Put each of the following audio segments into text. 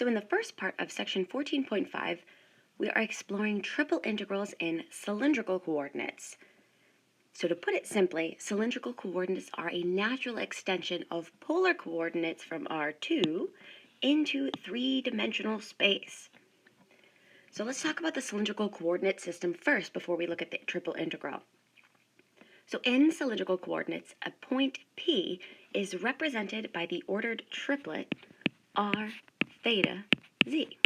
So in the first part of section 14.5, we are exploring triple integrals in cylindrical coordinates. So to put it simply, cylindrical coordinates are a natural extension of polar coordinates from R2 into three-dimensional space. So let's talk about the cylindrical coordinate system first before we look at the triple integral. So in cylindrical coordinates, a point P is represented by the ordered triplet R, theta, z.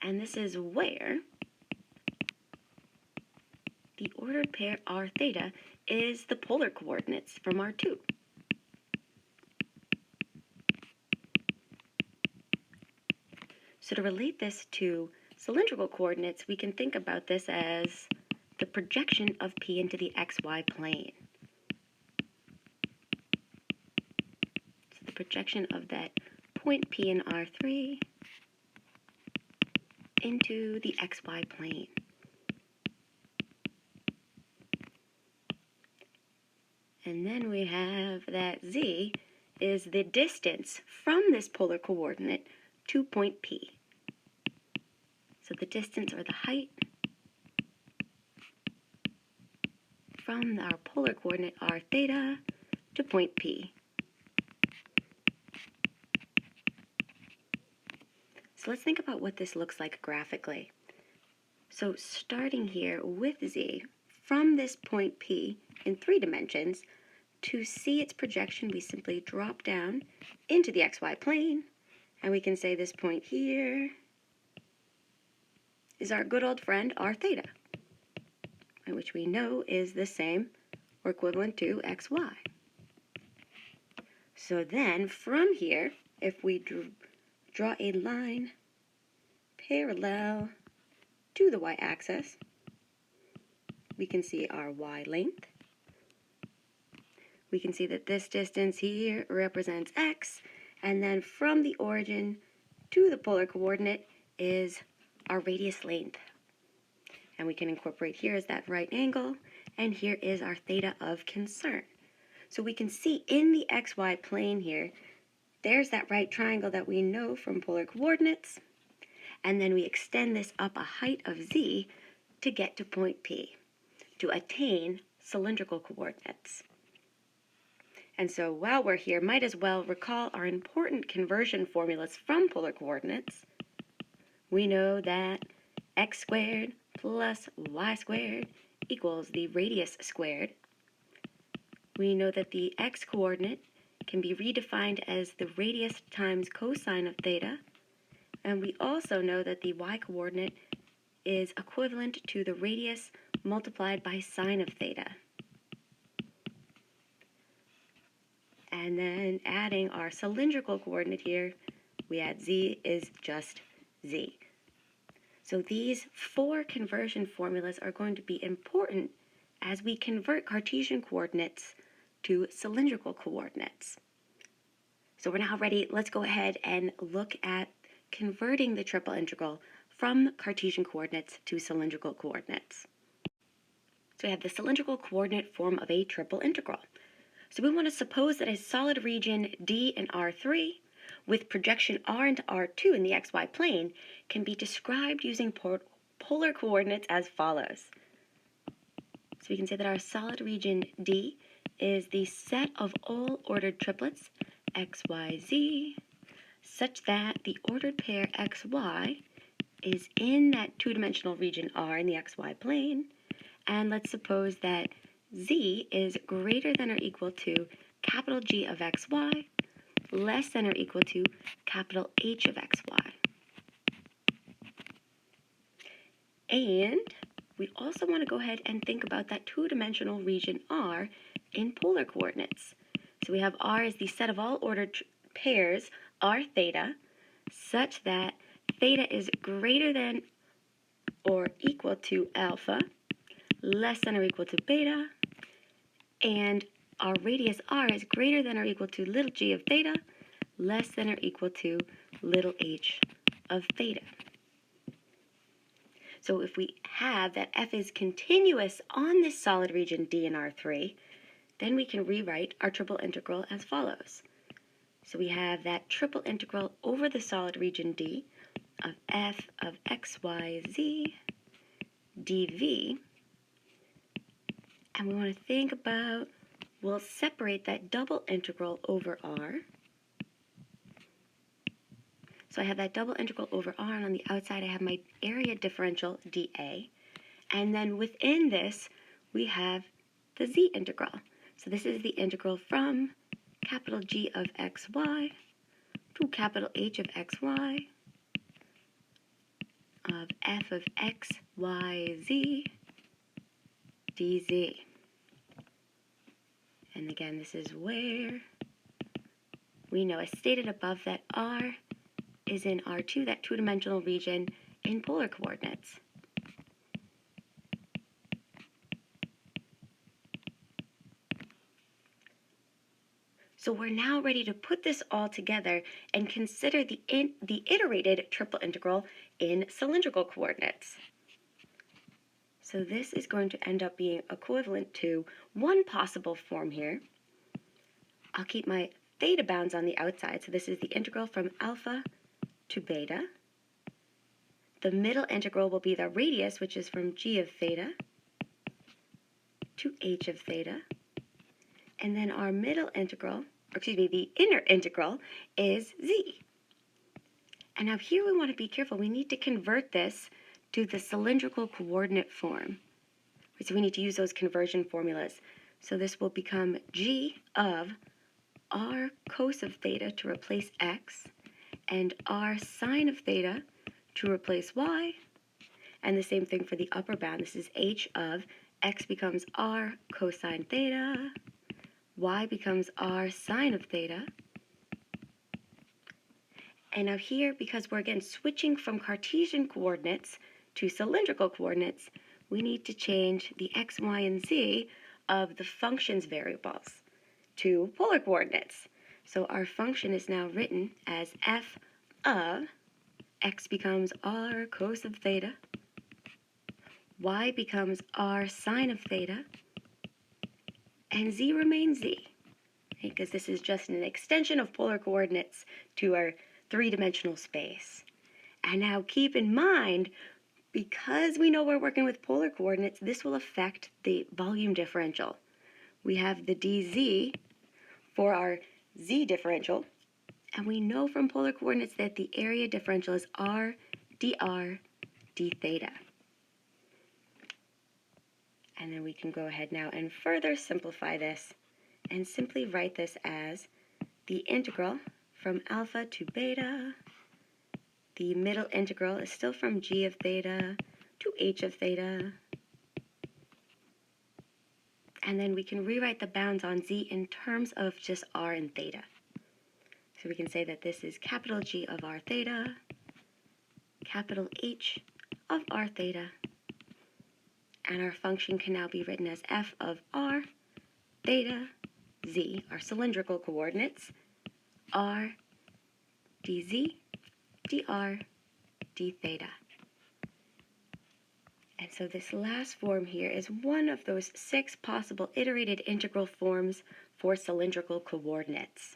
And this is where the ordered pair R theta is the polar coordinates from R2. So to relate this to cylindrical coordinates, we can think about this as the projection of P into the xy plane. So the projection of that point P in R3 into the xy plane. And then we have that z is the distance from this polar coordinate to point P. So the distance or the height from our polar coordinate r theta to point P. So let's think about what this looks like graphically. So starting here with z, from this point P in 3 dimensions, to see its projection, we simply drop down into the xy plane, and we can say this point here is our good old friend r theta, which we know is the same or equivalent to xy. So then from here, if we draw a line parallel to the y-axis, we can see our y length. We can see that this distance here represents x, and then from the origin to the polar coordinate is our radius length. And we can incorporate here is that right angle, and here is our theta of concern. So we can see in the xy plane here, there's that right triangle that we know from polar coordinates, and then we extend this up a height of z to get to point P, to attain cylindrical coordinates. And so while we're here, might as well recall our important conversion formulas from polar coordinates. We know that x squared plus y squared equals the radius squared. We know that the x coordinate can be redefined as the radius times cosine of theta. And we also know that the y coordinate is equivalent to the radius multiplied by sine of theta. And then adding our cylindrical coordinate here, we add z is just z. So these 4 conversion formulas are going to be important as we convert Cartesian coordinates to cylindrical coordinates. So we're now ready. Let's go ahead and look at converting the triple integral from Cartesian coordinates to cylindrical coordinates. So we have the cylindrical coordinate form of a triple integral. So we want to suppose that a solid region D in R3 with projection R into R2 in the xy plane can be described using polar coordinates as follows. So we can say that our solid region D is the set of all ordered triplets x, y, z, such that the ordered pair xy is in that 2-dimensional region R in the xy plane, and let's suppose that z is greater than or equal to capital G of xy less than or equal to capital H of xy. And we also want to go ahead and think about that 2-dimensional region R in polar coordinates. So we have R as the set of all ordered pairs R theta such that theta is greater than or equal to alpha, less than or equal to beta, and our radius r is greater than or equal to little g of theta, less than or equal to little h of theta. So if we have that f is continuous on this solid region D in R3, then we can rewrite our triple integral as follows. So we have that triple integral over the solid region D of f of x, y, z dv. And we want to think about, we'll separate that double integral over r. So I have that double integral over r, and on the outside I have my area differential dA. And then within this, we have the z integral. So this is the integral from capital G of xy to capital H of xy of f of x, y, z dz. And again, this is where we know, as stated above, that r is in R2, that two-dimensional region, in polar coordinates. So we're now ready to put this all together and consider the iterated triple integral in cylindrical coordinates. So this is going to end up being equivalent to one possible form here. I'll keep my theta bounds on the outside, so this is the integral from alpha to beta. The middle integral will be the radius, which is from g of theta to h of theta. And then our middle integral, the inner integral, is z. And now here we want to be careful. We need to convert this to the cylindrical coordinate form. So we need to use those conversion formulas. So this will become g of r cos of theta to replace x, and r sine of theta to replace y. And the same thing for the upper bound. This is h of x becomes r cosine theta, y becomes r sine of theta. And now here, because we're again switching from Cartesian coordinates to cylindrical coordinates, we need to change the x, y, and z of the function's variables to polar coordinates. So our function is now written as f of x becomes r cos of theta, y becomes r sine of theta, and z remains z, because this is just an extension of polar coordinates to our three-dimensional space. And now keep in mind, because we know we're working with polar coordinates, this will affect the volume differential. We have the dz for our z differential, and we know from polar coordinates that the area differential is r dr d theta. And then we can go ahead now and further simplify this and simply write this as the integral from alpha to beta. The middle integral is still from g of theta to h of theta. And then we can rewrite the bounds on z in terms of just r and theta. So we can say that this is capital G of r theta, capital H of r theta, and our function can now be written as f of r theta z, our cylindrical coordinates, r dz dr d theta. And so this last form here is one of those 6 possible iterated integral forms for cylindrical coordinates.